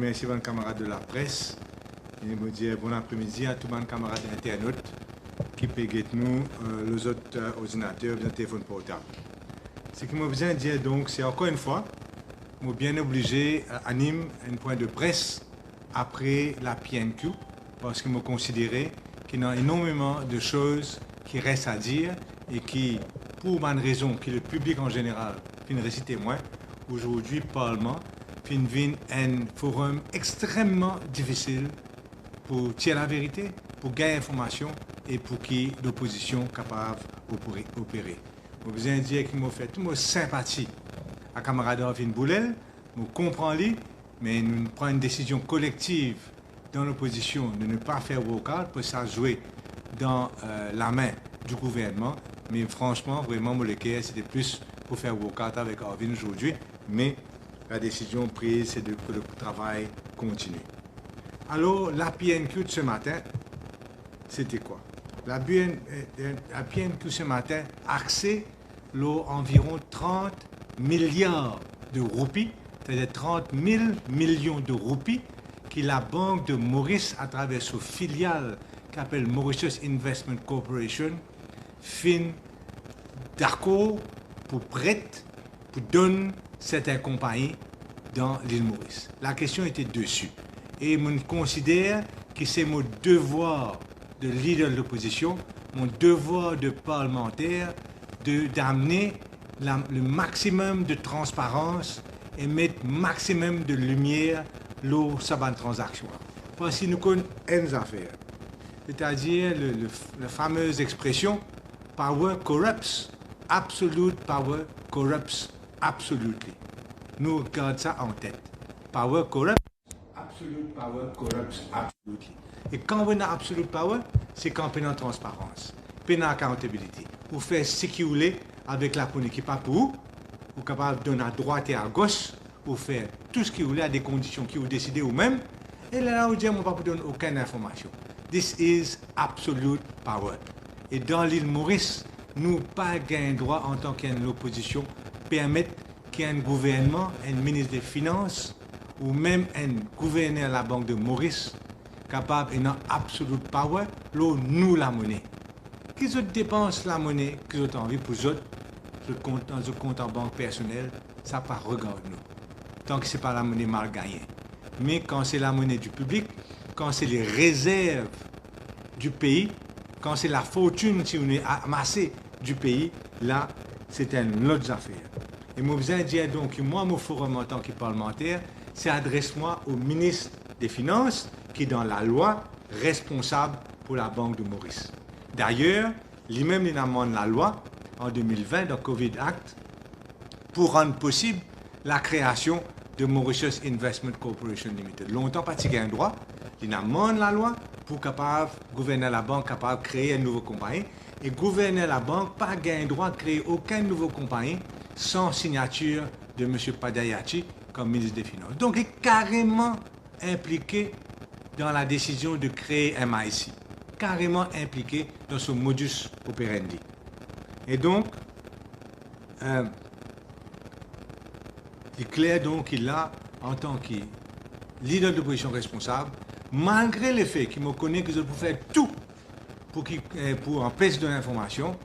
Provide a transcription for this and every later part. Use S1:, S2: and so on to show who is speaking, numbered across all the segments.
S1: remercie mes camarades de la presse et vous dire bon après-midi à tous mes camarades internautes qui peuvent nous les autres ordinateurs et téléphones portables. Ce que je besoin de dire donc, c'est encore une fois, je suis bien obligé d'animer un point de presse après la PNQ parce que je considère qu'il y a énormément de choses qui restent à dire et qui, pour une raison que le public en général finit réciter moins, aujourd'hui, le Parlement finit un forum extrêmement difficile pour tirer la vérité, pour gagner l'information et pour que l'opposition soit capable d'opérer. Je besoin de dire qu'il m'a fait toute ma sympathie à camarade Arvin Boulel, je comprends lui, mais nous prenons une décision collective dans l'opposition de ne pas faire walkout pour ça jouer dans la main du gouvernement. Mais franchement, vraiment, mon cœur, c'était plus pour faire walkout avec Arvin aujourd'hui. Mais la décision prise, c'est que le travail continue. Alors, la PNQ de ce matin, c'était quoi? La PNQ ce matin a axé environ 30 milliards de roupies, c'est-à-dire 30 000 millions de roupies, que la Banque de Maurice, à travers sa filiale qui s'appelle Mauritius Investment Corporation, fin d'accord pour prêter, pour donner certaines compagnies dans l'île Maurice. La question était dessus. Et je considère que c'est mon devoir de leader de l'opposition, mon devoir de parlementaire, d'amener le maximum de transparence et mettre maximum de lumière sur cette transaction. Parce que nous connaissons une affaire, c'est-à-dire la fameuse expression « power corrupts, absolute power corrupts absolutely ». Nous gardons ça en tête. Power corrupts, absolute power corrupts absolutely. Et quand on a absolute power, c'est quand on a transparence, on a accountability. Vous faites ce que vous voulez avec la politique qui n'est pas pour vous, vous êtes capable de donner à droite et à gauche, vous faites tout ce que vous voulez à des conditions que vous décidez vous-même, et là, vous dites, on ne va pas vous donner aucune information. This is absolute power. Et dans l'île Maurice, nous n'avons pas gain droit en tant qu'opposition permettre qu'un gouvernement, un ministre des Finances, ou même un gouverneur de la Banque de Maurice, capable et non absolute power, là, nous la monnaie. Qu'ils autres dépensent la monnaie, qu'ils ont envie pour eux, dans un compte en banque personnel, ça ne pas regarde nous. Tant que ce n'est pas la monnaie mal gagnée. Mais quand c'est la monnaie du public, quand c'est les réserves du pays, quand c'est la fortune si on est amassée du pays, là, c'est une autre affaire. Et moi, je dire donc que moi, mon forum en tant que parlementaire, c'est adresse-moi au ministre des Finances, qui est dans la loi responsable pour la Banque de Maurice. D'ailleurs, lui-même, il amende la loi en 2020, dans le Covid Act, pour rendre possible la création de Mauritius Investment Corporation Limited. Longtemps, pas de droit, il amende la loi pour capable gouverner la banque, capable de créer une nouvelle compagnie. Et gouverner la banque, pas gain droit de créer aucune nouvelle compagnie sans signature de M. Padayachi comme ministre des Finances. Donc, il est carrément impliqué dans la décision de créer MIC, carrément impliqué dans ce modus operandi. Et donc, il est clair donc qu'il a, en tant que leader de l'opposition responsable, malgré le fait qu'il me connaît que je peux faire tout pour empêcher de l'information,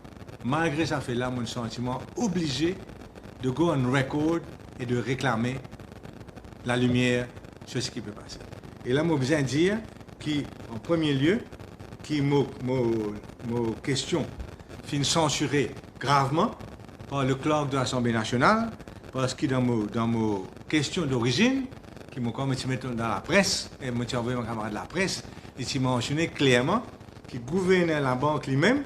S1: malgré ça fait là mon sentiment obligé de go on record et de réclamer la lumière sur ce qui peut passer. Et là, moi, besoin de dire qu'en premier lieu, que mes questions finissent censurées gravement par le clerc de l'Assemblée nationale, parce que dans mes questions d'origine, qui m'ont comme dans la presse, et m'ont envoyé mon camarade de la presse, il m'a mentionné clairement que le gouverneur de la banque lui-même,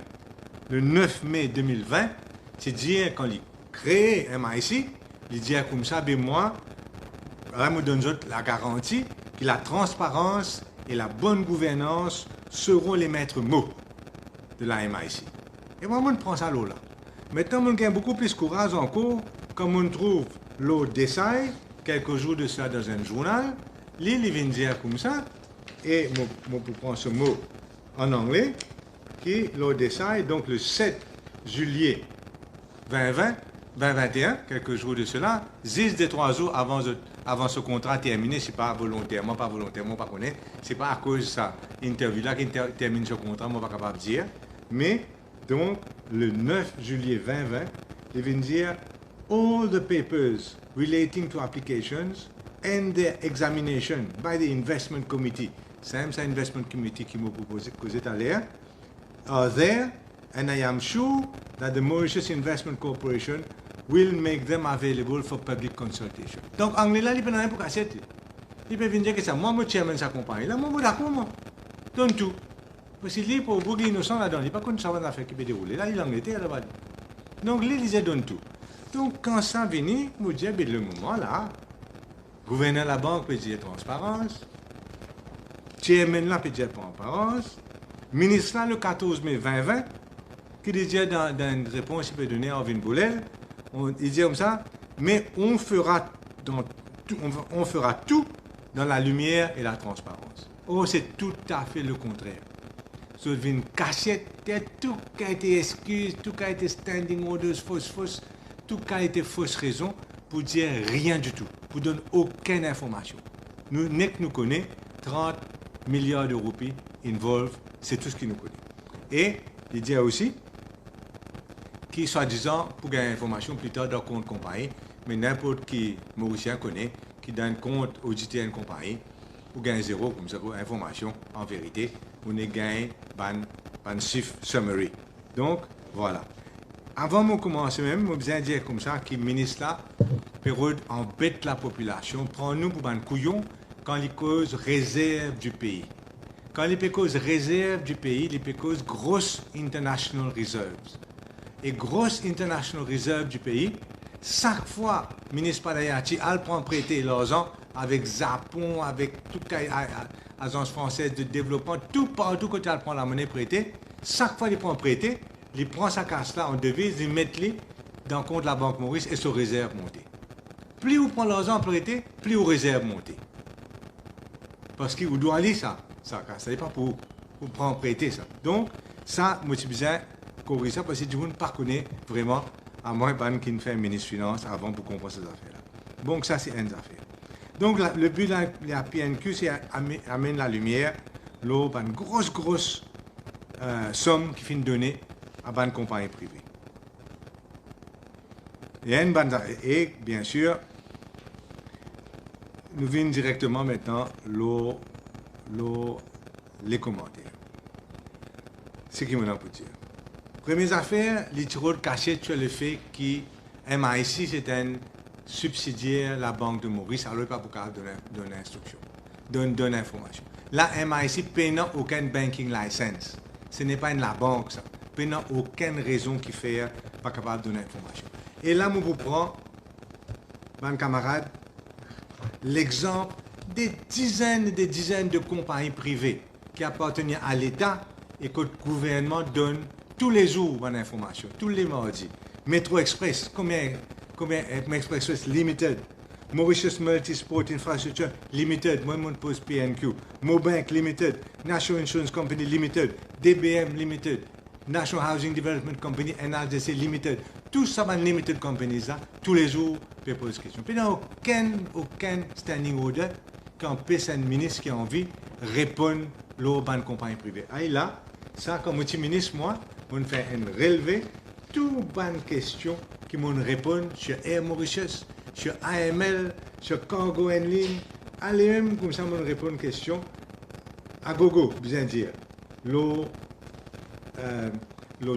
S1: le 9 mai 2020, c'est dire quand il crée MIC, il dit comme ça, ben moi, là, me donne la garantie que la transparence et la bonne gouvernance seront les maîtres mots de la MIC. Et moi, je prends ça là. Maintenant, on gagne beaucoup plus de courage encore quand on trouve l'autre Desai, quelques jours de ça dans un journal, il vient dire comme ça, et je prends ce mot en anglais, qui l'autre Desai, donc le 7 juillet 2021, quelques jours de cela, 10 des 3 jours avant avant ce contrat terminé, c'est pas volontairement, pas connaître. C'est pas à cause de ça interview-là qu'il termine ce contrat, moi, pas capable de dire. Mais, donc, le 9 juillet 2020, il vient dire all the papers relating to applications and their examination by the investment committee, same investment committee qui m'a proposé tout à l'heure, are there, and I am sure that the Mauritius Investment Corporation will make them available for public consultation. Donc, anglais là, il peut rien pour casser. Il peut venir dire que ça, moi, je chairman de sa compagnie. Là, moi, je d'accord, moi. Donne tout. Parce qu'il est pour vous innocent là-dedans. Il n'est pas comme ça, affaire qui peut dérouler. Là, il en était là-bas. Donc, il disait donne tout. Donc, quand ça vient, je dis, le moment là, gouverneur de la banque peut dire transparence, chairman là peut dire transparence, ministre là, le 14 mai 2020, qui disait dans une réponse qu'il peut donner à Orvin Boulel, il dit comme ça, mais on fera tout dans la lumière et la transparence. Oh, c'est tout à fait le contraire. Ça devient une cachette, tout qui a été excuse, tout qui a été standing orders, fausse, tout qui a été fausse raison pour dire rien du tout, pour donner aucune information. Nous, nous connaissons 30 milliards de roupies involved, c'est tout ce qu'il nous connaît. Et il dit aussi, qui soi-disant pour gagner l'information plus tard dans le compte compagnie, mais n'importe qui Mauricien connaît, qui donne compte audité à une compagnie, pour gagner zéro, comme ça, pour information en vérité, on est gagné un chiffre summary. Donc, voilà. Avant de commencer même, je besoin dire comme ça, que le ministre là, période embête la population, prend-nous pour un couillon quand il cause réserve du pays. Quand il cause réserve du pays, il cause grosse international reserves. Et grosse international reserve du pays, chaque fois, le ministre Padayati, elle prend prêter l'argent avec Japon, avec toute l'agence française de développement, tout partout quand elle prend la monnaie prêtée, chaque fois qu'il prend prêter, il prend sa casse-là en devise, il met dans le compte de la Banque Maurice et sa réserve montée. Plus vous prenez l'argent prêté, plus vous réserve montée. Parce que vous doit aller ça n'est pas pour vous prendre prêter ça. Donc, ça, moi, j'ai besoin de corriger ça parce que je ne connais pas vraiment, à moins qu'il ne fait un ministre des Finances avant pour comprendre ces affaires-là. Donc, ça, c'est une affaire. Donc, le but de la PNQ, c'est d'amener la lumière, une grosse somme qui finit donnée à une compagnie privée. Et bien sûr, nous venons directement maintenant les commentaires. Ce qui m'en a pour dire. Première affaire, les tiroirs cachés sur le fait que MIC c'est un subsidiaire de la Banque de Maurice, alors il n'y a pas pour donner instruction, donner information. La MIC n'a aucun banking license. Ce n'est pas la banque, ça. Il n'y a aucune raison qui fait pas capable de donner information. Et là, je vous prends, mes camarades, l'exemple des dizaines de compagnies privées qui appartiennent à l'État et que le gouvernement donne tous les jours une information, tous les mardis. Metro Express, combien Express Limited, Mauritius Multisport Infrastructure Limited, moi je pose PNQ, Mobank Limited, National Insurance Company Limited, DBM Limited, National Housing Development Company, NHDC Limited, tout ça, les limited companies là, tous les jours, je pose question. Puis il n'y a aucun standing order quand un ministre qui a envie de répondre aux bonnes compagnies privées. Et là, ça, comme ministre, moi, on fait un relevé, toutes bonnes questions qui m'ont répondu sur Air Mauritius, sur AML, sur Cargo Handling. Allez même, comme ça, on répond aux questions à gogo, bien dire. Le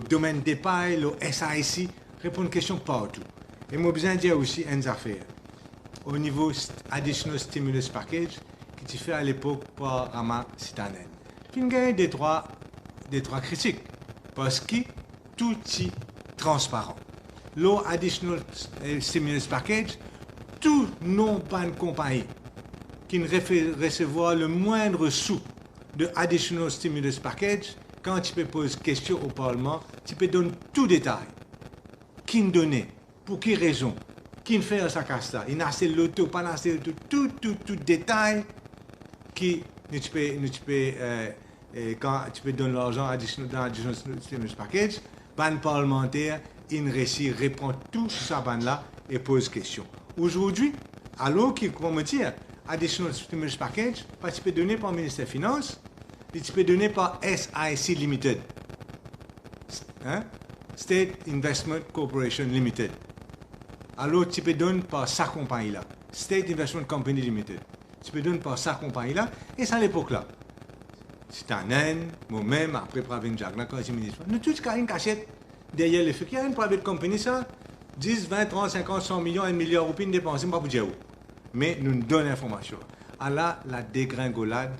S1: domaine des pailles, le SIC, répondre aux questions partout. Et moi, besoin de dire aussi une affaire. Au niveau Additional Stimulus Package, qui était fait à l'époque par Rama Sitanen. Puis, il y a des droits critiques, parce que tout est transparent. Le Additional Stimulus Package, tout non-ban compagnie qui ne recevoir le moindre sou de Additional Stimulus Package, quand tu peux poser question au Parlement, tu peux donner tout détail. Qui ne donnait, pour quelle raison, qui ne fait sa casse-là, il n'a assez l'auto, pas assez l'auto, tout détail qui quand tu peux donner l'argent dans Additional Stimulus Package, ban parlementaire, il réussit, répond tout sur sa ban là et pose question. Aujourd'hui, Alors, comment me dire, Additional Stimulus Package, pas tu peux donner par le ministère des Finances, et tu peux donner par SIC Limited. Hein? State Investment Corporation Limited. Alors, tu peux donner par sa compagnie-là. State Investment Company Limited. Tu peux donner par sa compagnie-là. Et c'est à l'époque-là. C'est un Inde, moi-même, après Pravin Jagna, quand je ministre. Nous tous, quand une cachette derrière les faits, il y a une private company, ça, 10, 20, 30, 50, 100 millions, 1 milliard de roupies dépensés, pas pour dire où. Mais nous nous donnons l'information. Alors, la dégringolade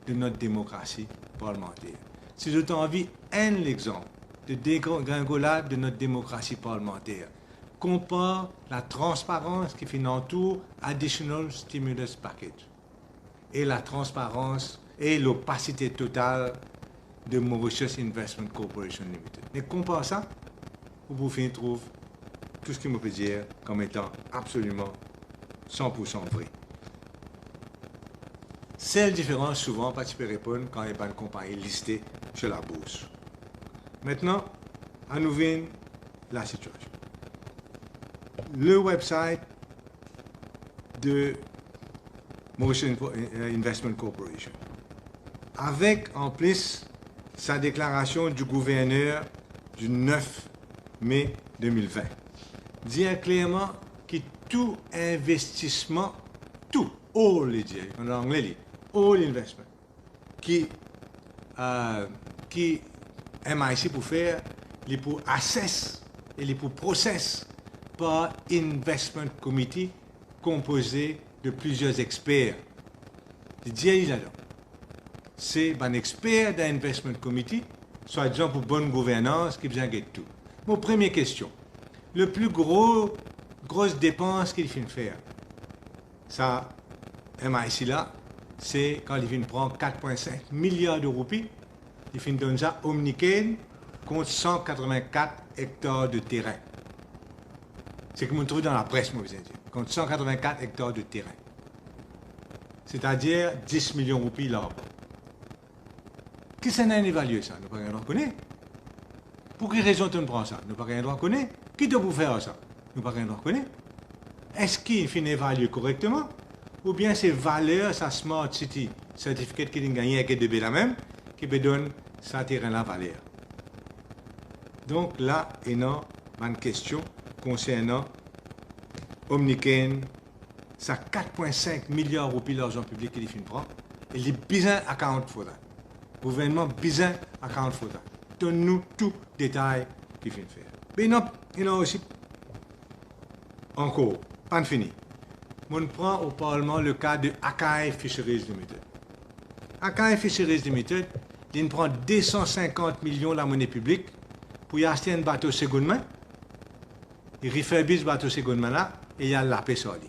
S1: de notre démocratie parlementaire. Si je t'en envie un exemple de dégringolade de notre démocratie parlementaire, compare la transparence qui fait entoure Additional Stimulus Package et la transparence et l'opacité totale de Mauritius Investment Corporation Limited. Mais compare ça, vous pouvez trouver tout ce que je peux dire comme étant absolument 100% vrai. C'est la différence souvent, pas tu peux répondre quand il y a une compagnie listée sur la bourse. Maintenant, à nous vient la situation. Le website de Mauritius Investment Corporation, avec en plus sa déclaration du gouverneur du 9 mai 2020, dit clairement que tout investissement, tout, all, en anglais, all investment, qui MIC pour faire, les pour assess et les pour process par Investment Committee composé de plusieurs experts. C'est un expert d'un Investment Committee, soit disant pour bonne gouvernance, qui vient de tout. Mon première question, le plus grosse dépense qu'il vient faire, ça, MIC là, c'est quand il vient prendre 4,5 milliards de roupies, il vient donner ça Omnicaine contre 184 hectares de terrain. C'est comme on trouve dans la presse, moi, vous avez dit, contre 184 hectares de terrain. C'est-à-dire 10 millions de roupies là-bas. Qui s'en a évalué ça? Nous ne pouvons pas connaître. Pour quelle raison tu prends ça? Nous ne pouvons pas connaître. Qui doit vous faire ça? Nous ne pouvons pas connaître. Est-ce qu'il finit évaluer correctement? Ou bien c'est valeur, sa Smart City, certificat qu'il a gagné avec de la même, qui peut donner sa terrain la valeur. Donc là, il y a une question concernant Omnicaine, ça 4,5 milliards de roupies d'argent public qu'il finit prendre, et les besoins à 40 fois. Le gouvernement besoin à 40 fois. Donne-nous tout détail qu'il finit faire. Mais il y a aussi encore, pas fini. On prend au Parlement le cas de Akai Fisheries Limited. Akai Fisheries Limited, il prend 250 millions de la monnaie publique pour y acheter un bateau seconde main. Il refurbish ce bateau seconde main là et il y a la paix sur lui.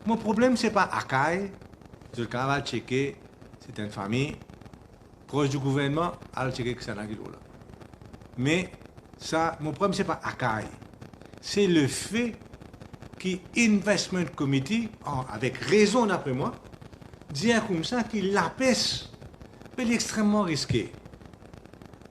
S1: Mon problème, ce n'est pas Akai. Je vais checker, c'est une famille proche du gouvernement, à checker que c'est un là. Mais ça, mon problème, ce n'est pas Akai. C'est le fait que Investment Committee, avec raison d'après moi, dit comme ça que la pêche est extrêmement risquée.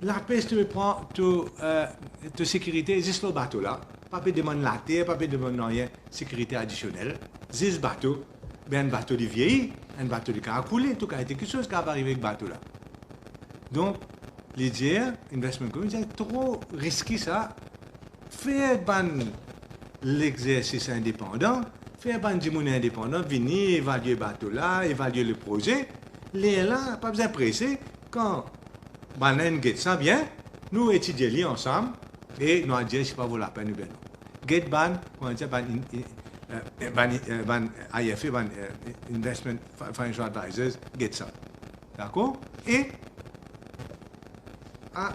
S1: La pêche te prend de sécurité, juste le bateau là. Pas de demander la terre, pas de demander rien, sécurité additionnelle. Juste bateau, ben un bateau de vieilli, un bateau de couler, tout cas, il y a quelque chose qui va arriver avec le bateau là. Donc, les dire, Investment Committee, c'est trop risqué ça. Faire l'exercice indépendant, faire du monde indépendant, venir évaluer le bateau là, évaluer le projet. Les là, pas besoin de presser. Quand Banen get ça bien, nous étudions ensemble et nous disons si pas vaut la peine ou bien non. Get ban, on dit ban IFA, ban Investment Financial Advisors, get ça. D'accord? Et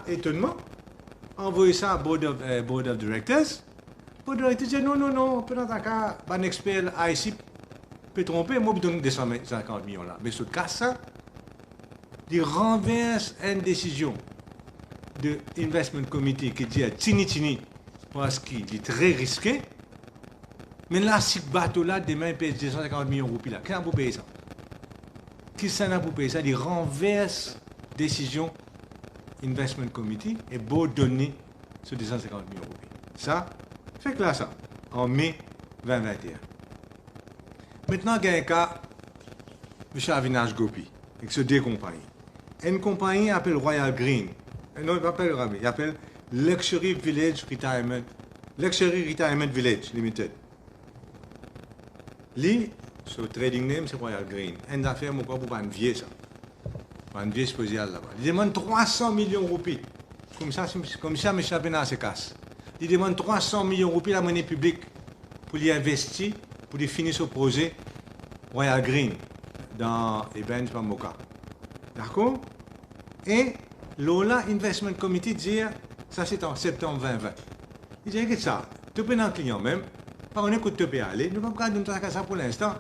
S1: étonnement, envoyer ça à Board of Directors. Board of Directors dit non, peut-être qu'un expert IC peut tromper, moi je donne 250 millions là. Mais ce cas, ça, il renverse une décision de Investment Committee qui dit à Tini parce qu'il est très risqué. Mais là, si ce bateau-là, demain, il paye 250 millions de roupies là, qui a pour payer ça? Qui s'en a pour payer ça? Il renverse décision Investment Committee et beau donner ce 250 millions de roupies. Ça, fait que là, ça, en mai 2021. Maintenant, il y a un cas, M. Avinash Gopi, avec ces deux compagnies. Une compagnie appelle Royal Green. Non, il appelle Rami. Il appelle Luxury Retirement Village Limited. Lui, son trading name, c'est Royal Green. Une affaire, mon pas pour un vieux, ça. Un vieux spécial là-bas. Il demande 300 millions de roupies. Comme ça, M. Avinash se casse. Il demande 300 millions de roupies la monnaie publique pour y investir, pour y finir ce projet Royal Green dans Eben Pamoka. D'accord? Et l'OLA Investment Committee dit, ça c'est en septembre 2020. Il dit, regarde ça, tu peux un client même, pas on écoute tu peux aller, nous ne pouvons pas donner ça pour l'instant.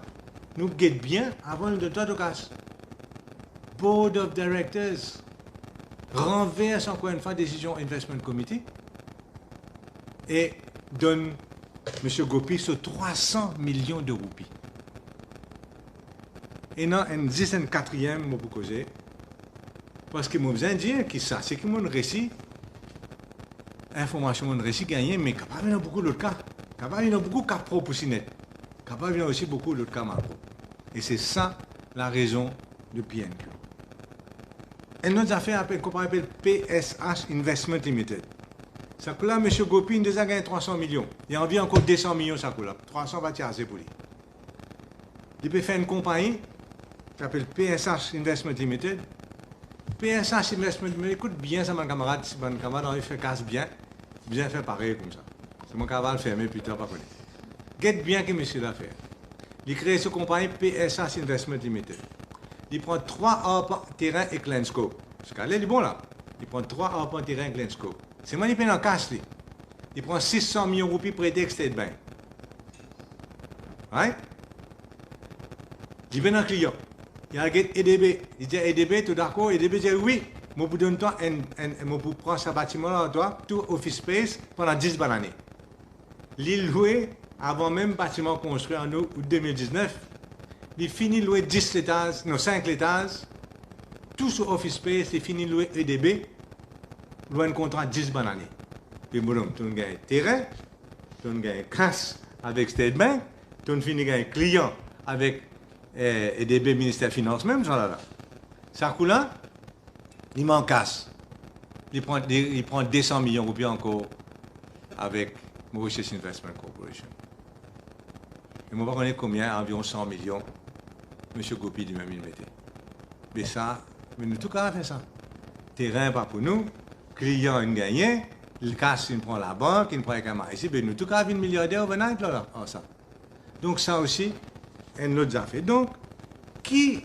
S1: Nous guettons bien avant de donner de casse. Board of Directors renverse encore une fois la décision Investment Committee et donne M. Gopi sur 300 millions de roupies. Et non, un 14e, je peux causer. Parce que moi, besoin de dire que ça, c'est que mon récit, information, mon récit gagné, mais capable, il y a beaucoup d'autres cas. Capable, il y a beaucoup de cas propres aussi net. Capable, il y a aussi beaucoup d'autres cas macro. Et c'est ça la raison de PNQ. Et notre affaire qu'on appelle PSH Investment Limited. Ça coûte là, M. Gopi, il a déjà gagné 300 millions. Il y a envie encore 200 millions, ça coûte là. 300 va tirer pour lui. Il peut faire une compagnie qui s'appelle PSH Investment Limited. PSH Investment Limited, écoute bien ça, mon camarade. Si mon camarade il fait casse bien faire pareil comme ça. C'est mon camarade fermé, putain, pas connu. Guette bien que monsieur l'a fait. Il crée cette compagnie PSH Investment Limited. Il prend 3 arpents terrain et Glencoe. Parce qu'elle est bon là. Il prend 3 arpents terrain et Glencoe. C'est moi qui paye en cash. Il prend 600 millions de roupies prêtés avec State Bank. Right? Il vient un client. Il a un EDB. Il dit EDB, tout d'accord. EDB dit oui. Moi, pour donner toi, moi, pour prendre ce bâtiment-là, toi, tout office space pendant 10 années. L'île loué, avant même bâtiment construit en août 2019, il finit louer 10 étages, non, 5 étages. Tout sur office space, il finit louer EDB. Louer un contrat 10 années. Puis, bon, tu as un terrain, tu as un cash avec State Bank, tu as fini un client avec EDB ministère des Finances même, genre là. Ça coule là, il m'en casse. Il prend 200 millions de roupies encore avec Mauritius Investment Corporation. Et moi, je ne sais pas combien, environ 100 millions, M. Gopi lui-même il mettait. Mais ça, mais nous, tout cas, fait ça. Terrain, pas pour nous. Client, il gagne. Il casse, il prend la banque, il prend les camarades. Ici, mais nous, tout cas, 20 milliardaires overnight, là. Oh, ça. Donc, ça aussi, une autre affaire. Donc, qui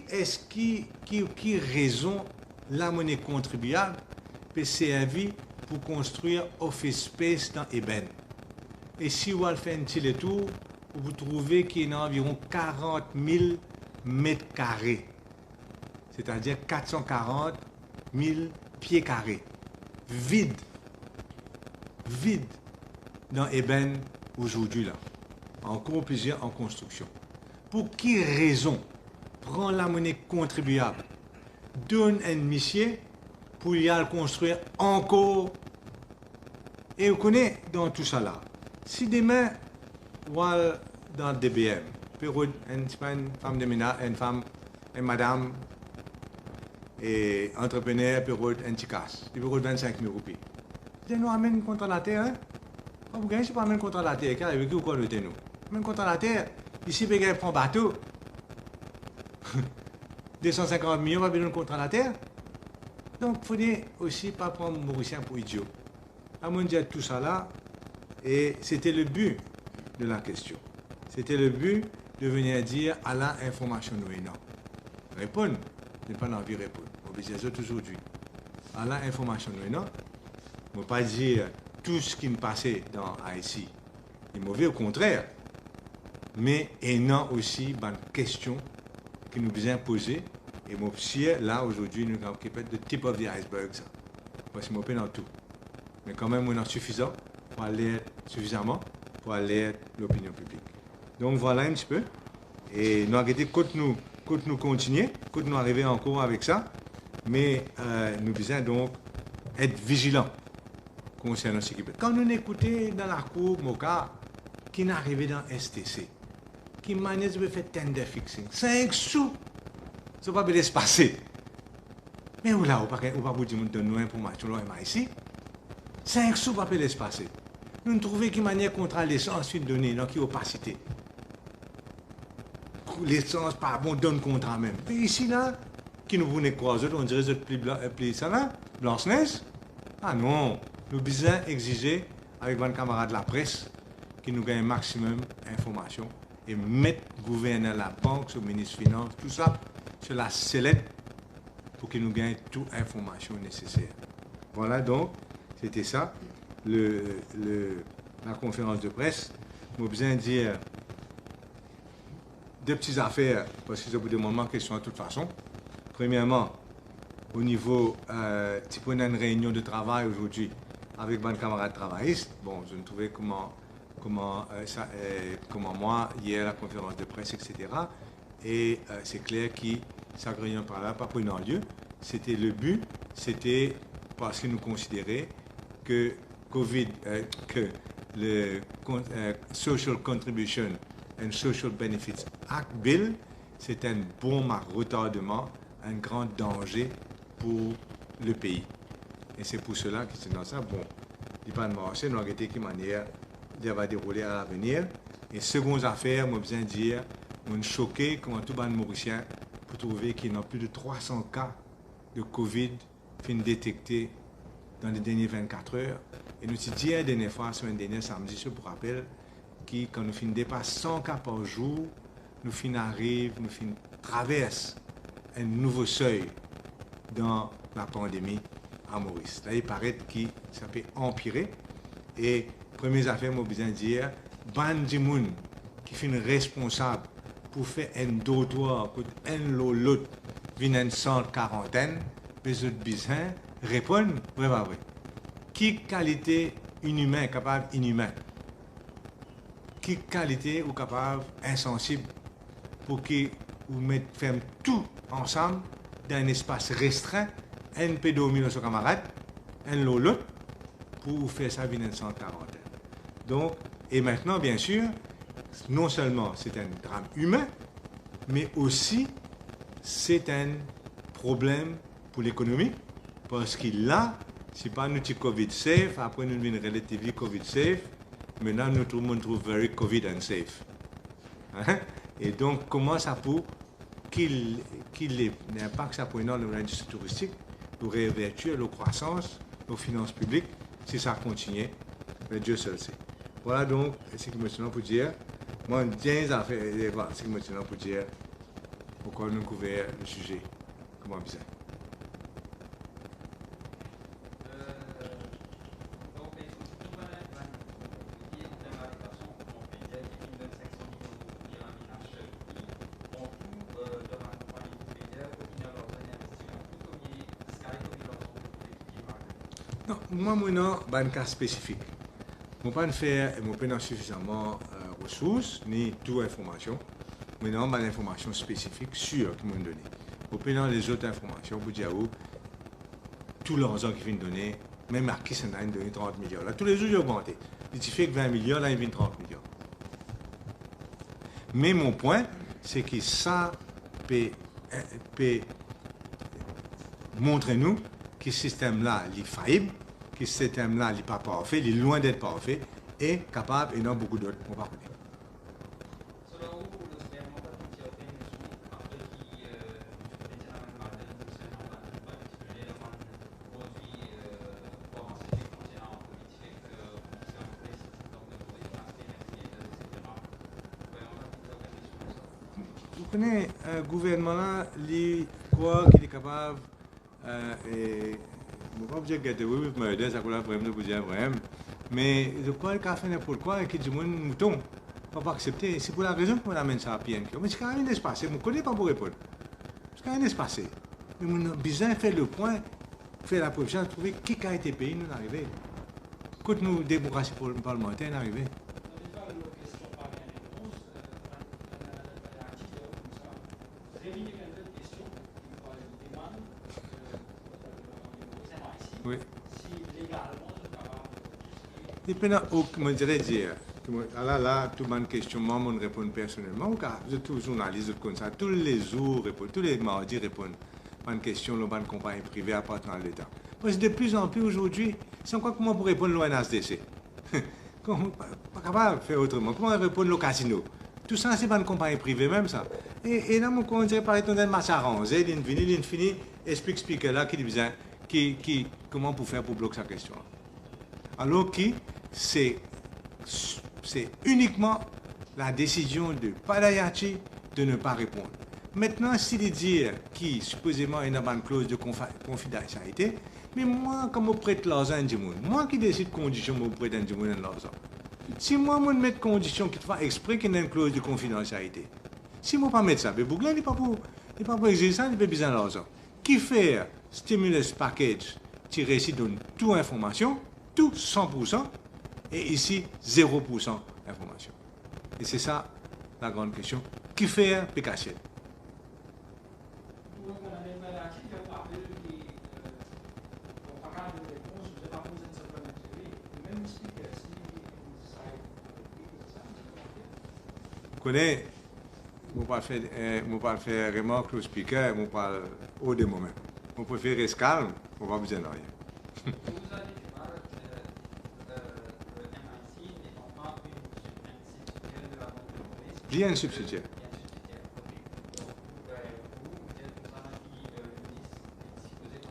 S1: raison la monnaie contribuable peut servir pour construire office space dans Eben? Et si vous faites un petit tour, vous trouvez qu'il y a environ 40 000 mètres carrés. C'est-à-dire 440 000 pieds carrés. Vide dans Eben aujourd'hui là. Encore plusieurs en construction. Pour qui raison prend la monnaie contribuable, donne un mission pour y aller construire encore? Et vous connaissez dans tout ça là. Si demain, dans DBM, une femme de ménage, une madame, et entrepreneur, un petit casse, il peut 25 000 roupies. Il nous amène contre la terre. Vous gagnez, je ne peux pas amener contre la terre, car avec qui vous connaissez nous? Amène contre la terre. Ici, vous prend bateau. 250 millions, va venir contre la terre. Donc, il faut aussi pas prendre Mauricien pour idiot. À mon dire tout ça là, et c'était le but de la question. C'était le but de venir dire à l'information nous et non. Répondre, je n'ai pas envie de répondre. Obligé aujourd'hui. À l'information nous et non. Je ne veux pas dire tout ce qui me passait dans Haïti est mauvais, au contraire. Mais il y a aussi une question qui nous vient poser. Et mon psy, là, aujourd'hui, nous avons le tip of the iceberg. Ça. Parce que je suis dans tout. Mais quand même, on est suffisant pour aller suffisamment pour aller l'opinion publique. Donc voilà un petit peu. Et nous avons dit quand nous continuer, quand nous arriver encore avec ça. Mais nous devons donc être vigilants concernant ce qui peut. Quand nous écoutons dans la cour Moka, qui est arrivé dans STC, qui manière de faire tender fixing. 5 sous. Ça ne va pas laisser passer. Mais où là, on ne va pas vous dire de nous information là ici. 5 sous ne va pas laisser passer. Nous trouvons qui manière contrat l'essence suite donnée, dans qui opacité. L'essence pas bon donne contrat même. Mais ici là, qui nous voulons croiser, on dirait que plus ça là, Blanche-Neige. Ah non, nous besoin exiger avec nos camarades de la presse qui nous gagnent un maximum d'informations et mettre le gouverneur, la banque, le ministre des Finances, tout ça sur la sellette pour qu'ils nous gagnent toute information nécessaire. Voilà donc, c'était ça, la conférence de presse. J'ai besoin de dire deux petites affaires, parce que c'est au bout de moment question de toute façon. Premièrement, au niveau, si on a une réunion de travail aujourd'hui avec mes camarades travaillistes, bon, je ne trouvais comment moi, hier, la conférence de presse, etc. Et c'est clair que ça réunion par là, pas prenant lieu. C'était le but, c'était parce que nous considérait que que le Social Contribution and Social Benefits Act Bill, c'est un bon retardement, un grand danger pour le pays. Et c'est pour cela que c'est dans ça, bon, il n'y a pas de marché, nous avons été qui manière il va dérouler à l'avenir. Et seconde affaire, moi, besoin de dire, on est choqué comment tout le monde mauricien pour trouver qu'il y a plus de 300 cas de Covid fin détectés dans les dernières 24 heures. Et nous avons dit la dernière fois, la semaine dernière, samedi, je vous rappelle, que quand nous finissons dépasse 100 cas par jour, nous traverse un nouveau seuil dans la pandémie à Maurice. Là, il paraît que ça peut empirer. Et première affaire, moi, besoin de dire, bandi moun qui fait responsable pour faire un dodoir, pour un l'autre, vient une centre quarantaine, les autres besoin répondent, vraiment vrai. Qui qualité inhumain, capable inhumain? Qui qualité ou capable insensible pour que vous mettez tout ensemble dans un espace restreint, un peu dormir nos camarades, un l'autre, pour faire ça vient une centre quarantaine. Donc, et maintenant, bien sûr, non seulement c'est un drame humain, mais aussi c'est un problème pour l'économie, parce que là, c'est pas nous qui Covid safe, après nous venons relativement Covid safe, maintenant nous tout le monde trouve very Covid unsafe. Hein? Et donc, comment ça peut l'impact ça peut dans l'industrie touristique, pour révertir la croissance, nos finances publiques, si ça continue, mais Dieu seul sait. Voilà donc ce que je me pour dire. Moi, 15 affaires, voilà ce que je me pour dire pourquoi nous couvrons le sujet. Comment bizarre. Non, moi, non, un cas spécifique. Je ne peux pas faire, je n'ai pas suffisamment de ressources, ni toute information. Mais non, une information spécifique sûre qu'ils m'ont donné. Je peux pas les autres informations pour dire où tous les gens qui viennent donner, même à qui ça a donné 30 millions. Là, tous les jours, ils ont augmenté. Il fait que 20 millions, là, ils viennent 30 millions. Mais mon point, c'est que ça peut montrer nous que ce système-là est faillible, que ce système-là n'est pas parfait, il est loin d'être parfait, et capable, et non beaucoup d'autres, on va connaître. Vous connaissez, le gouvernement-là, il croit qu'il est capable, et je ne vais pas vous dire que vous me dites, ça coule vraiment, vous dire vraiment, mais je crois qu'il a fait n'importe quoi et qu'il dit, mouton, ne va pas accepter. C'est pour la raison qu'on amène ça à PNQ. Mais c'est quand même un espace, je ne connais pas pour répondre. C'est quand même un espace. Mais on a besoin de faire le point, faire la provision, de trouver qui a été payé, nous arriver. Quand nous, démocratie parlementaire, nous arriver. Oui. Dépendant, je dirais dire, Là, tout le monde question, moi, je réponds personnellement. Vous êtes tous journalistes comme ça, tous les jours, tous les mardis répondent. Une question, le banque compagnie privée appartenant à l'État. Parce que de plus en plus aujourd'hui, c'est quoi comment pour répondre l'ONSDC? Pas capable de faire autrement. Comment répondre le casino? Tout ça, c'est pas une compagnie privée même ça. Et là, mon conseil par exemple, de match arrangé, il finit, explique là qui dit comment pour faire pour bloquer sa question. Alors que c'est uniquement la décision de Padayachi de ne pas répondre. Maintenant, s'il dit qui supposément est dans une clause de confidentialité, mais moi, comme je prête l'argent à un moi qui décide conditions pour prêter un l'argent. Si moi, je mets conditions qui te font exprès qu'il y a une clause de confidentialité, si moi, je ne pas mettre ça, mais Bougla, il n'est pas pour exiger ça, il n'a pas besoin d'argent. Qui fait stimulus package, qui récite donne toute information, tout 100%, et ici 0% information. Et c'est ça la grande question. Qui fait PKC? Vous connaissez, je ne vais pas faire remarque au speaker, je ne pas au des moments. Je préfère rester calme, on va besoin de rien. Bien un subsidiaire.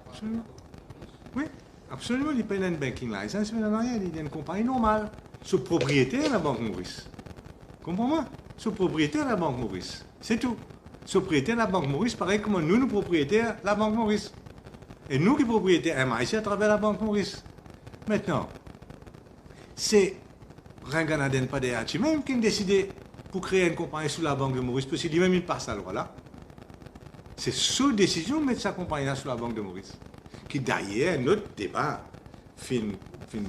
S1: Absolument. Oui, absolument, il paye une banking license, mais non, il y a une compagnie normale. Ce propriétaire de la Banque Maurice. Comprends-moi? Ce propriétaire de la Banque Maurice. C'est tout. Ce propriétaire de la Banque Maurice, pareil comme nous propriétaires de la Banque Maurice. Et nous qui propriétaires MIC à travers la Banque Maurice. Maintenant, c'est Ranganaden Padayachi même qui a décidé pour créer une compagnie sous la Banque de Maurice, parce qu'il lui-même il passe la loi là. C'est sous décision de mettre sa compagnie là sous la Banque de Maurice. Qui d'ailleurs, notre débat, fin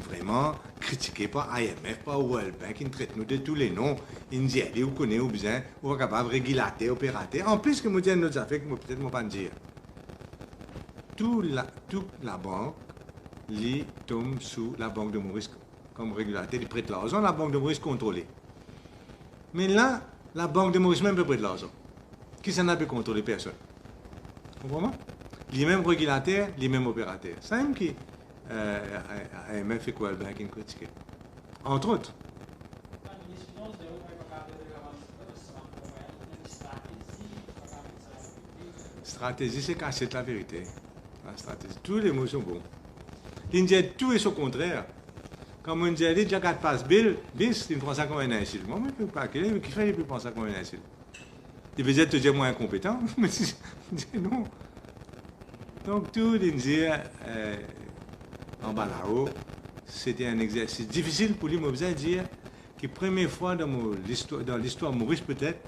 S1: vraiment critiqué par IMF, par World Bank, qui traite nous de tous les noms, ils disent, vous connaissez, vous besoin, vous êtes capable de réguler, opérater. En plus que nous disons nos affaires, que peut-être ne pas dire. Toute la banque, lui, tombe sous la Banque de Maurice comme régulateur, il prête l'argent, la Banque de Maurice contrôlée. Mais là, la Banque de Maurice même peut prêter l'argent. Qui s'en a pu contrôler personne? Vous comprenez? Les mêmes régulateurs, les mêmes opérateurs. C'est même qui AMF et World Bank critiqué. Entre autres. Stratégie, c'est cacher la vérité. La stratégie. Tous les mots sont bons. L'Indien, tout est au contraire. Quand on dit, il y a 4 passes Bill, il prend ça comme un insulte. Moi, je ne peux pas qu'il qui fait, il peut penser ça comme un insulte. Il veut dire te dire moins incompétent, mais non. Donc, tout l'Indien, en bas là-haut, c'était un exercice difficile pour lui, mais je dire que première fois dans l'histoire Maurice peut-être,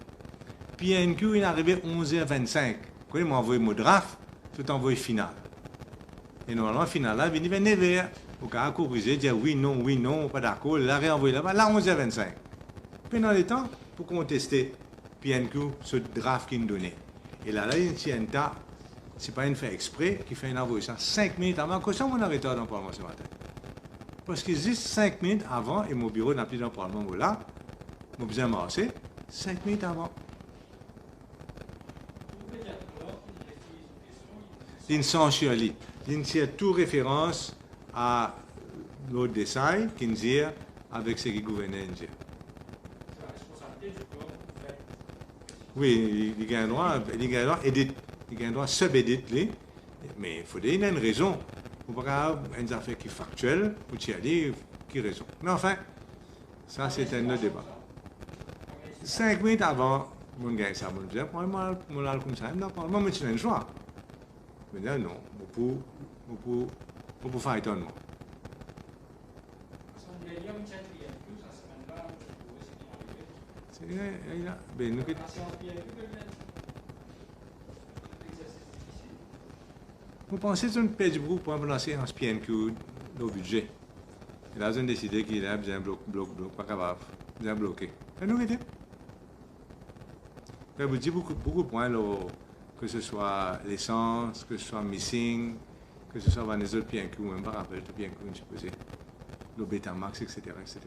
S1: PNQ, il est arrivé 11h25. Quand il m'a envoyé mon draft, tout envoyé final. Et normalement, final là, il venait 9h. Au cas où corriger, dire oui, non, pas d'accord, il a réenvoyé là-bas, là 11h25. Pendant le temps, pour contester PNQ, ce draft qu'il nous donnait. Et là, il y a un tas, c'est pas une fait exprès, qui fait une envoyé ça 5 minutes avant, que ça, on a retard dans le Parlement ce matin. Parce que juste 5 minutes avant, et mon bureau n'a plus dans le Parlement là, mon besoin marcher, 5 minutes avant. Il censure, il tient toute référence à l'autre dessin qui dit avec ce qui gouvernait Indien. Oui, il a un droit, il a un droit sub-éditer, mais il faut donner une raison. Il ne faut pas une affaire qui est factuelle, ou qui est raison. Mais enfin, ça c'est un autre débat. 5 minutes avant, mon gars, ça me disait, moi, comme ça, moi, je un choix. Mais là, non, on peut faire étonnement. Vous pensez que une page groupe pour lancer un PNQ au budget? Et là, ils ont décidé qu'il a besoin de bloc, pas capable, besoin de bloquer. Et nous, vous dites beaucoup de points, que ce soit l'essence, que ce soit missing, que ce soit les autres PNQ, même pas rappel de PNQ, supposé, le Betamax, etc. etc.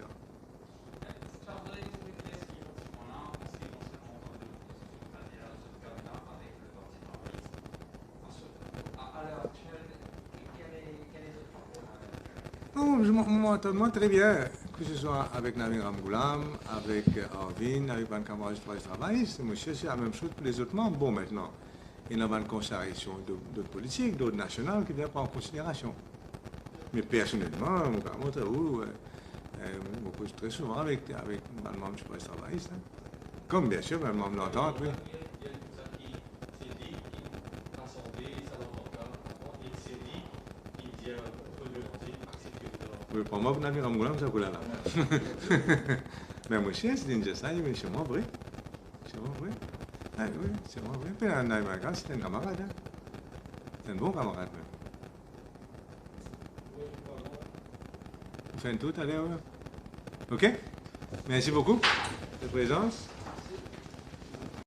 S1: Non, je m'entends très bien, que ce soit avec Navin Ramgoulam, avec Arvin, avec mon camarade de travail, c'est la même chose pour les autres membres. Bon, maintenant, il y a une considération d'autres politiques, d'autres nationales qui ne viennent pas en considération. Mais personnellement, je cause très souvent avec mon membre du travail, comme bien sûr, mon membre l'entente, oui. Oui, pour moi, vous n'avez pas de ça, vous là. Mais moi, c'est déjà ça, mais c'est moi vrai. C'est moi vrai. Ah oui, c'est moi vrai. Puis, un ami, c'est un camarade. C'est un bon camarade. On fait un tout à l'heure. OK? Merci beaucoup de votre présence.